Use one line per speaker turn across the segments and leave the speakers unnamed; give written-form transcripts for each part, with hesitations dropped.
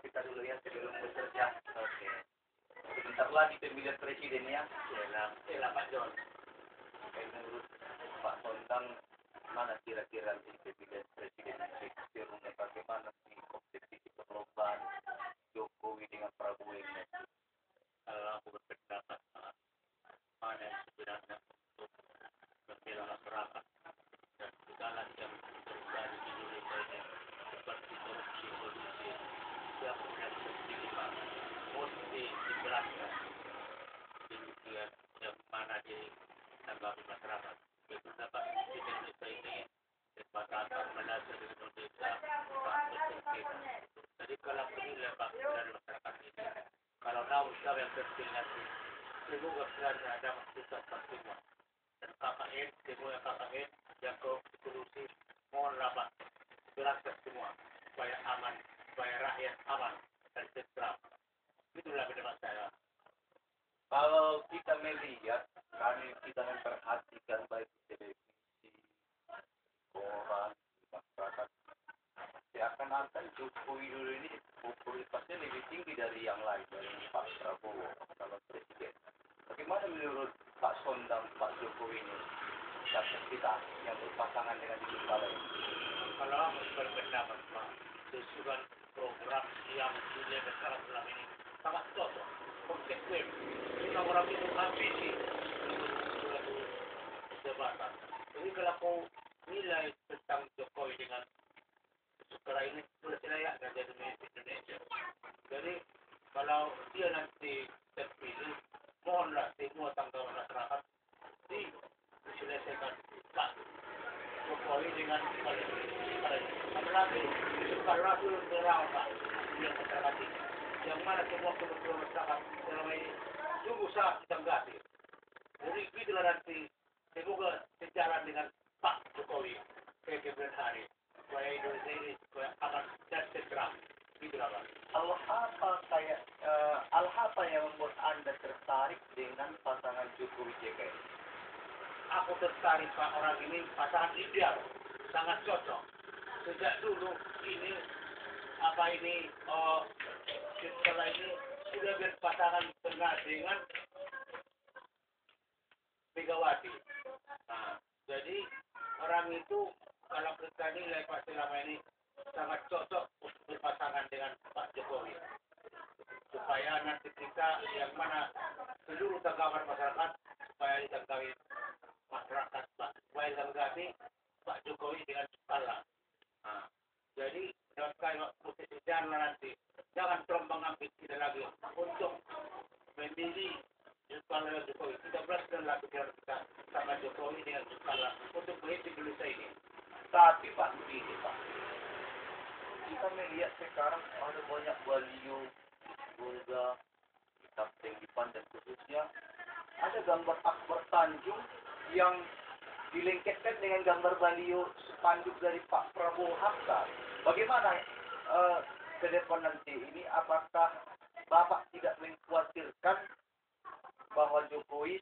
kita dulu ya sebelum bekerja. Oke. Sebentar lagi pemilihan presiden ya. Ya, Pak John. Menurut Pak Sontang, mana kira-kira pemilihan presiden di rumah bagaimana sih kompetisi perlombaan Jokowi dengan Prabowo ini? Kalau aku berpendapat mana yang sebenarnya untuk membela masyarakat dan segala yang terjadi di Indonesia ini seperti korupsi yang kemudian terlibat mesti dijelaskan kemudian yang mana ditanggapi masyarakat. Pendapat Indonesia ini kesepakatan mendasar di Indonesia untuk kita. Jadi kalau penilaian dari masyarakat ini, kalau tahu siapa yang terpilih nanti, semoga kiranya ada maksudnya semua. Dan KKN, semoga KKN yang korupsi mohonlah Pak, jelaskan semua supaya aman, supaya rakyat aman dan tentram. Itulah pendapat saya. Kalau kita melihat, kita memperhatikan baik di televisi, koran, masyarakat, seakan-akan Jokowi dulu ini popularitasnya lebih tinggi dari yang lain, dari Pak Prabowo kalau presiden. Bagaimana menurut Pak Sondang, Pak Jokowi ini, capres kita yang berpasangan dengan Yusuf Kala ini? Kalau aku berpendapat Pak, sesuai program yang dunia besar selama ini sangat cocok, konsekuen. Kita orang itu ambisi untuk jabatan. Jadi kalau kau nilai tentang Jokowi dengan sekarang ini sudah tidak ada di Indonesia. Jadi kalau dia nanti terpilih, mohonlah semua tanggapan masyarakat diselesaikan Pak Jokowi dengan apalagi kalau itu terang Pak yang masyarakat ini, yang mana semua kebutuhan masyarakat selama ini sungguh sangat ditanggapi. Jadi itulah nanti semoga sejalan dengan Pak Jokowi ke kemudian hari supaya Indonesia ini supaya aman dan tentram. Itulah Pak. Apa yang membuat Anda tertarik dengan pasangan Jokowi JK? Aku tertarik Pak, orang ini pasangan ideal, sangat cocok. Sejak dulu ini setelah ini sudah berpasangan tengah dengan Megawati. Nah, jadi orang itu kalau kita nilai Pak selama ini sangat cocok untuk berpasangan dengan Pak Jokowi. Supaya nanti kita yang mana seluruh tanggapan masyarakat supaya ditanggapi masyarakat Pak, supaya ditanggapi Pak Jokowi dengan skala. Nah, jadi dalam kali posisi jalan nanti jangan terombang ambing kita lagi untuk memilih skala Jokowi. Kita beraskan lagi kita sama Jokowi dengan skala untuk mengisi Indonesia ini. Tapi Pak begini Pak, kita melihat sekarang ada banyak baliho, Bulga, kitab Tenggipan dan khususnya ada gambar Akbar Tanjung yang dilengketkan dengan gambar baliho spanduk dari Pak Prabowo Hatta. Bagaimana ke depan nanti ini, apakah Bapak tidak mengkhawatirkan bahwa Jokowi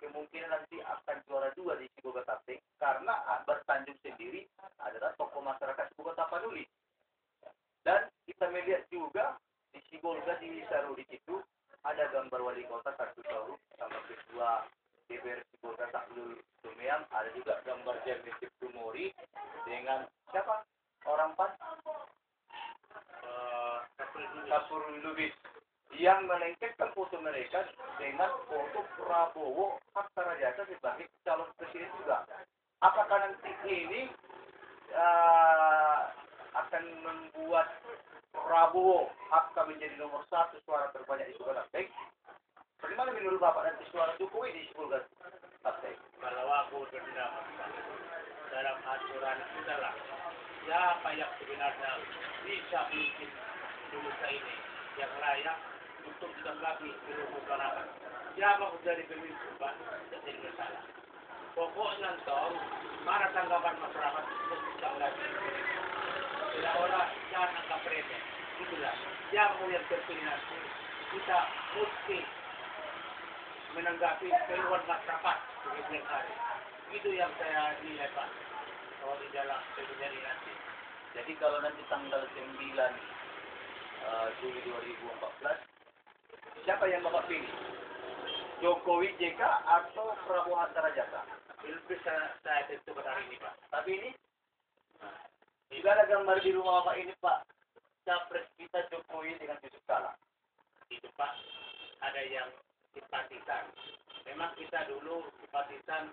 kemungkinan nanti akan juara 2 di Sibolga Taping karena Akbar Tanjung sendiri adalah tokoh masyarakat Sibolga Tapanuli. Dan kita melihat juga di Sibolga di Saru di situ ada gambar wali kota Satu Saru sama ketua DPR Sibolga Saklul Sumeang, ada juga gambar Jeremy Tumori dengan siapa orang Pan Kapur Lubis yang melengketkan foto mereka dengan foto Prabowo Hatta Rajasa sebagai calon presiden juga. Apakah nanti ini akan membuat Prabowo Hatta menjadi nomor 1 suara terbanyak di Sibolga Tapek? Bagaimana menurut Bapak nanti suara Jokowi di Sibolga Tapek? Kalau aku berpendapat dalam aturan adalah siapa yang sebenarnya bisa memimpin Indonesia ini yang layak untuk ditanggapi seluruh masyarakat. Siapa menjadi pemimpin Pak jadi masalah. Pokoknya tahu mana tanggapan masyarakat untuk ditanggapi. Tidak orang jangan anggap remeh. Itulah yang yang terpilih nanti kita mesti menanggapi keluhan masyarakat kemudian hari. Itu yang saya nilai Pak. Kalau di dalam pemilihan nanti. Jadi kalau nanti tanggal 9 Juli 2014, siapa yang Bapak pilih? Jokowi JK atau Prabowo Hatta Rajasa?
Belum bisa saya tentukan hari ini, Pak.
Tapi ini juga ada gambar di rumah Bapak ini, Pak. Capres kita Jokowi dengan Yusuf Kala.
Itu, Pak, ada yang simpatisan. Memang kita dulu simpatisan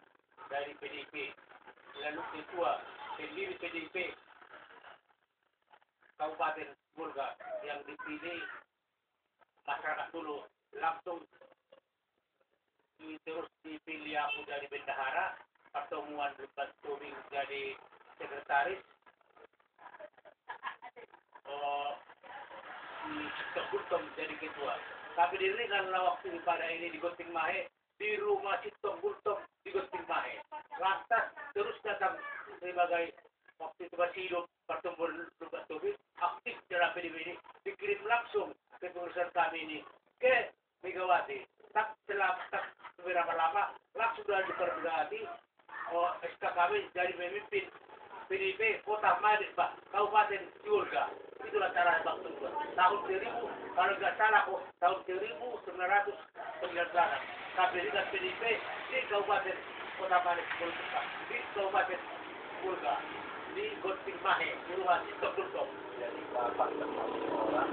dari PDIP. Lalu ketua pendiri PDIP Kabupaten Bulga yang dipilih masyarakat dulu langsung terus dipilih aku dari bendahara, pertemuan debat touring jadi sekretaris, Sitong jadi ketua. Tapi dirikanlah waktu pada ini di Gunting Mahe, di rumah Sitong Gultom di Gunting Mahe. Lantas terus datang sebagai waktu itu masih hidup pertemuan debat touring aktif dalam PDIP ini, dikirim langsung ke pengurusan kami ini ke Megawati. Tak beberapa lama langsung sudah diperberati SK kami jadi pemimpin PDIP Kota Madrid, Pak, Kabupaten Julga. Itulah cara Bang Tunggu. Tahun 2000, kalau nggak salah kok, tahun 1909 kami dengan PDIP di Kabupaten Kota Madrid, di Kabupaten Julga, di Gunting Mahe, di rumah Sitong Gultom.
Jadi Bapak termasuk orang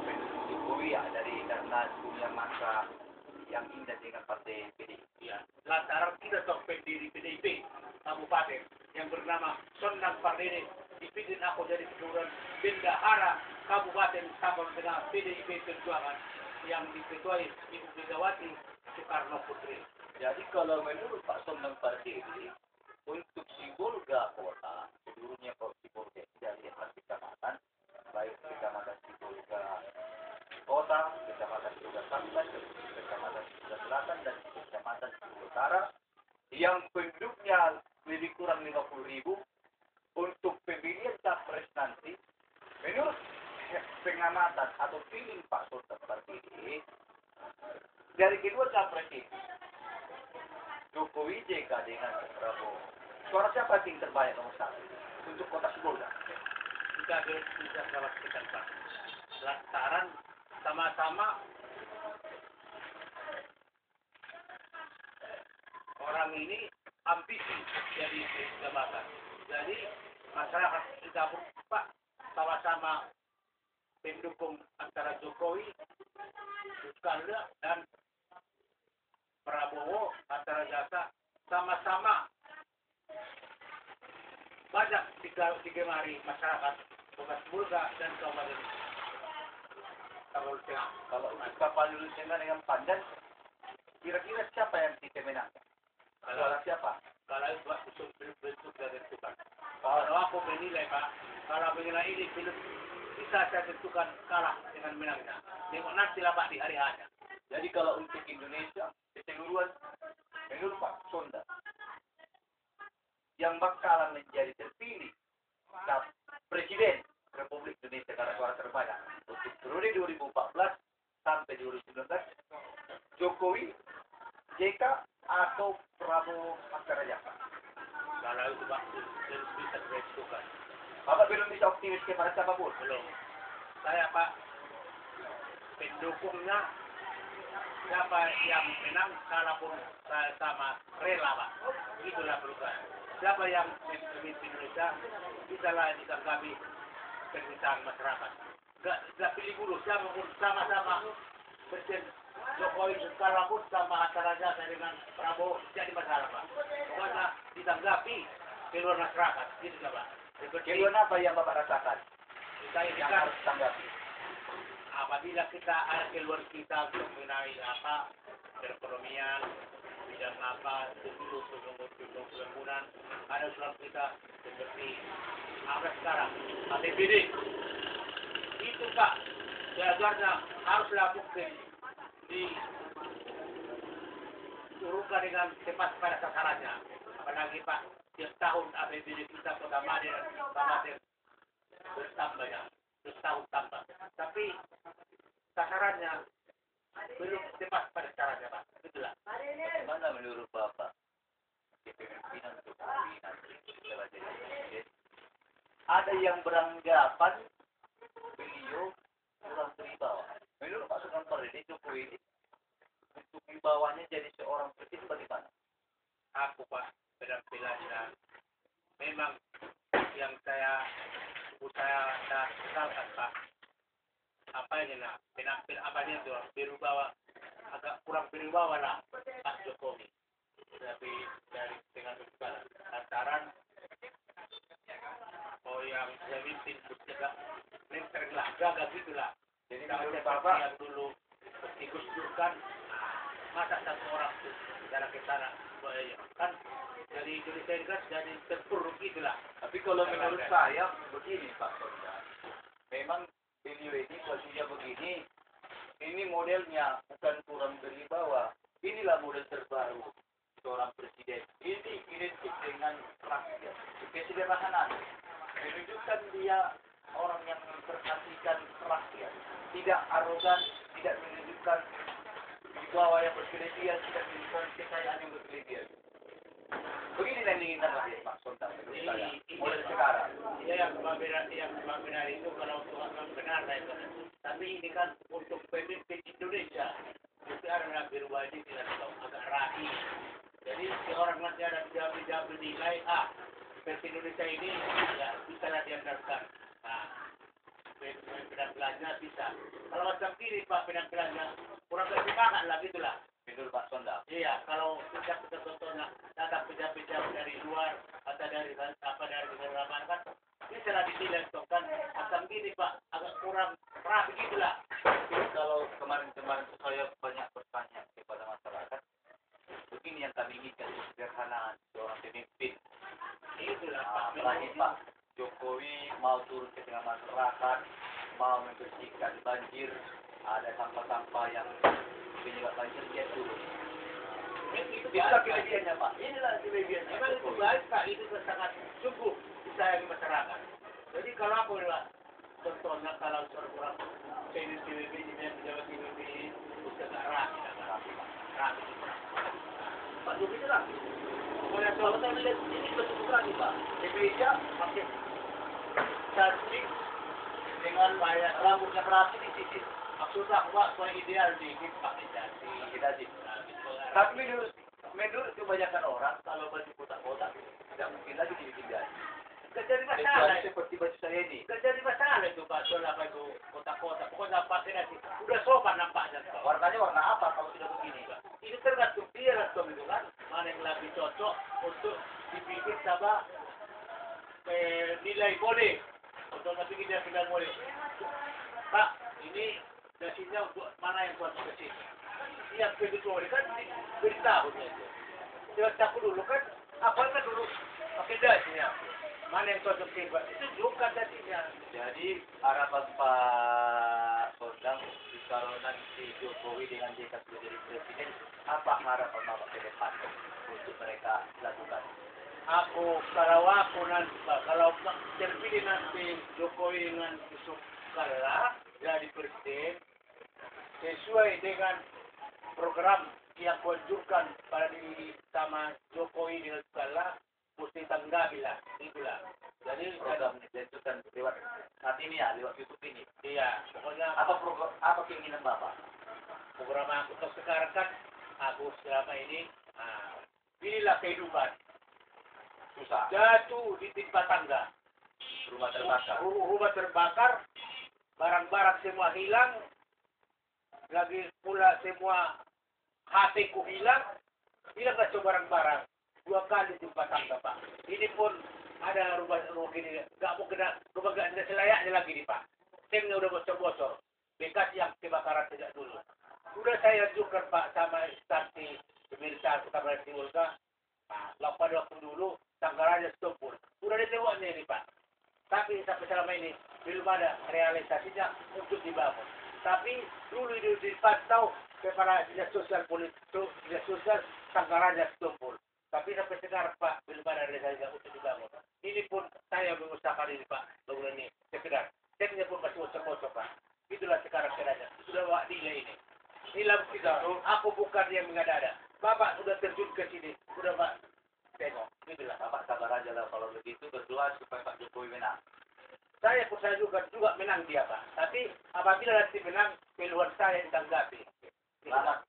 pendukung Jokowi ya, dari karena punya masa yang indah dengan partai PDIP.
Ya, lantaran tidak tahu pendiri PDIP Kabupaten yang bernama Sondang Pardede dipimpin aku jadi keturunan bendahara Kabupaten sama dengan PDIP Perjuangan yang diketuai Ibu Megawati Soekarno Putri.
Jadi kalau menurut Pak Sondang Pardede, untuk Sibolga kota, seluruhnya Sibolga dari atas kecamatan, baik kecamatan Sibolga kota, kecamatan Sibolga Selatan, kecamatan Sibolga Selatan, dan kecamatan Sibolga Utara, yang penduduknya lebih kurang 50.000, untuk pemilihan capres nanti, menurut pengamatan atau feeling Pak Sondang Pardede, dari kedua capres ini, Jokowi JK dengan Prabowo, suara siapa yang terbanyak nomor satu untuk kota Sibolga?
Kita bisa pastikan, Pak. Lantaran sama-sama orang ini ambisi jadi jabatan. Jadi masyarakat kita pun, Pak, sama-sama pendukung antara Jokowi, Soekarno dan Prabowo antara jasa sama-sama banyak digemari masyarakat Kota Bulga dan Kabupaten Kapal Tengah.
Kalau untuk kapal Tengah dengan Pandan, kira-kira siapa yang bisa menangkan? Suara siapa?
Kalau itu bentuk dan tentukan. Kalau aku menilai, Pak, kalau menilai ini belum bisa saya tentukan kalah dengan menangnya. Tengok nanti lah, Pak, di hari hanya.
Jadi kalau untuk Indonesia keseluruhan, menurut Pak Sondang, yang bakalan menjadi terpilih Presiden Republik Indonesia karena suara terbanyak untuk periode 2014 sampai 2019, Jokowi, JK atau Prabowo Hatta Rajasa?
Kalau itu, Pak, belum bisa saya tentukan.
Bapak belum bisa optimis kepada siapapun?
Belum. Saya, Pak, pendukungnya siapa yang menang, kalaupun saya sama rela, Pak. Itulah perubahan. Siapa yang memimpin Indonesia, bisalah ditanggapi permintaan masyarakat. Gak pilih dulu, siapapun sama-sama Presiden Jokowi sekarang pun sama Hatta Rajasa dengan Prabowo jadi masalah, Pak. Pokoknya ditanggapi keluar masyarakat, gitu Pak.
Keluhan apa yang Bapak rasakan?
Saya
Yang harus tanggapi.
apabila kita ada keluar kita mengenai apa perekonomian, bidang apa, untuk pembangunan, ada usulan kita seperti apa sekarang, APBD. Itu Pak, seharusnya harus lakukan diturunkan dengan tepat pada sasarannya. Apalagi Pak, setiap tahun APBD kita Kota Madrid dan Kabupaten bertambah ya, terus tahun tambah. Tapi sasarannya belum tepat pada caranya, Pak. Itulah.
Bagaimana menurut Bapak kepemimpinan Jokowi nanti setelah jadi presiden? Ada yang beranggapan beliau bawahnya jadi seorang presiden bagaimana?
Aku Pak penampilannya memang yang saya sesalkan Pak. Apa ini nah penampil apanya itu berubah agak kurang berubah lah Pak Jokowi. Tapi dari dengan segala lantaran yang pemimpin berjaga lah gagal gitulah. Jadi menurut Bapak yang dulu Gus Dur kan masa satu orang tuh cara ke sana kan dari Indonesia ini kan jadi terpuruk gitulah.
Tapi kalau menurut saya begini Pak Sonda, memang beliau ini posisinya begini, ini modelnya bukan kurang berwibawa. Inilah model terbaru seorang presiden. Ini identik dengan rakyat, kesederhanaan. Menunjukkan dia orang yang memperhatikan rakyat, tidak arogan, tidak menunjukkan wibawa yang berlebihan, tidak menunjukkan kekayaan yang berlebihan. Begini yang diinginkan rakyat Pak Sonda menurut saya. Mulai sekarang.
Ya yang benar itu kalau Tuhan benar itu. Tapi ini kan untuk pemimpin Indonesia. Itu adalah berubah ini tidak tahu agak rapi. Jadi orang nanti ada jawab nilai pemimpin Indonesia ini ya bisa lah diandalkan. Nah, penampilannya bisa. Kalau macam ini Pak penampilannya kurang bersemangat lah gitulah.
Menurut Pak Sonda.
Iya, kalau kita contohnya datang pejabat dari luar atau dari negara mana kan bisa lah dinilai kan macam gini Pak agak kurang rapi gitulah.
Kalau kemarin-kemarin saya banyak bertanya kepada masyarakat, begini yang kami inginkan kesederhanaan seorang pemimpin.
Itulah Pak.
Apalagi Pak Jokowi mau turun ke tengah masyarakat, mau membersihkan banjir, ada sampah-sampah yang penyebab banjir dia turun. Itulah kelebihannya Pak. Inilah kelebihannya.
Memang itu baik Pak, itu sangat sungguh disayangi masyarakat. Jadi kalau aku bilang, contohnya kalau seorang PBB yang pejabat PBB bisa nggak rapi, rapi.
Pak Jokowi itu rapi.
Pokoknya
Kalau saya lihat ini betul rapi Pak. Di meja pakai cantik dengan rambutnya rapi di sisi.
maksudnya Pak, soal ideal di pakai jati.
Tapi menurut kebanyakan orang kalau baju kotak-kotak tidak mungkin lagi dibikin.
Jadi masalah
seperti baju saya ini.
jadi masalah itu Pak, soal apa itu kotak-kotak. Pokoknya pakai nanti udah sopan nampaknya.
Warnanya warna apa kalau sudah begini Pak?
Ini tergantung dia itu kan mana yang lebih cocok untuk dibikin sama nilai boleh untuk bikin dia nilai boleh. Pak, ini dasinya untuk mana yang buat ke sini? Yang begitu kan beritahu saja. Coba dulu kan apa kan dulu pakai dasinya. Mana yang cocok sih Pak? Itu juga dasinya.
Jadi harapan Pak Sondang kalau nanti Jokowi dengan JK sudah jadi presiden, apa harapan Bapak ke depan untuk mereka lakukan?
Kalau aku nanti Pak, kalau terpilih nanti Jokowi dengan Yusuf Kalla jadi presiden sesuai dengan program yang kuanjurkan pada diri sama Jokowi dengan Kalla mesti tanggapi lah, itulah. Jadi
Program dilanjutkan lewat saat ini ya, lewat YouTube ini.
iya, pokoknya
Apa keinginan Bapak?
program aku sekarang kan aku selama ini inilah kehidupan
Susah.
jatuh di timpa tangga.
Rumah terbakar.
Rumah terbakar, barang-barang semua hilang, lagi pula semua HP ku hilang gak barang-barang. 2 kali timpa tangga Pak. Ini pun ada rumah gini, gak mau kena, rumah gak ada selayaknya lagi nih Pak. Semnya udah bocor-bocor, bekas yang kebakaran sejak dulu. Sudah saya ajukan Pak sama instansi pemirsa Kota Timulka, pada waktu dulu tanggarannya sempur. Sudah ditewaknya ini Pak. Tapi sampai selama ini belum ada realisasinya untuk dibangun. Tapi dulu itu dipantau kepada dinas sosial dinas sosial tanggarannya sempur. Tapi sampai sekarang Pak belum ada realisasinya untuk dibangun. Ini pun saya mengusahakan ini Pak bangunan ini sekedar. Setnya pun masih bocor-bocor Pak. Itulah sekarang keadaannya. Sudah bawa nilai ini. Nilai kita. Aku bukan yang mengada-ada. Bapak sudah terjun ke sini. Sudah Pak tengok. Itulah.
Bapak sabar aja lah kalau begitu, berdoa supaya Pak Jokowi menang.
Saya juga menang dia Pak. Tapi apabila nanti menang, keluhan saya ditanggapi.
Selamat.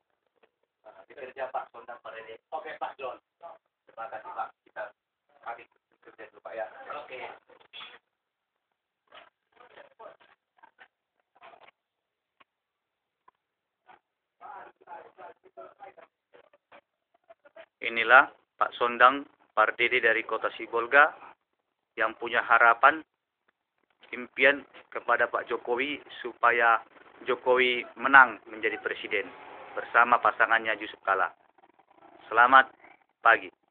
Kita inilah Pak Sondang Pardede dari Kota Sibolga yang punya harapan, impian kepada Pak Jokowi supaya Jokowi menang menjadi presiden bersama pasangannya Yusuf Kala. Selamat pagi.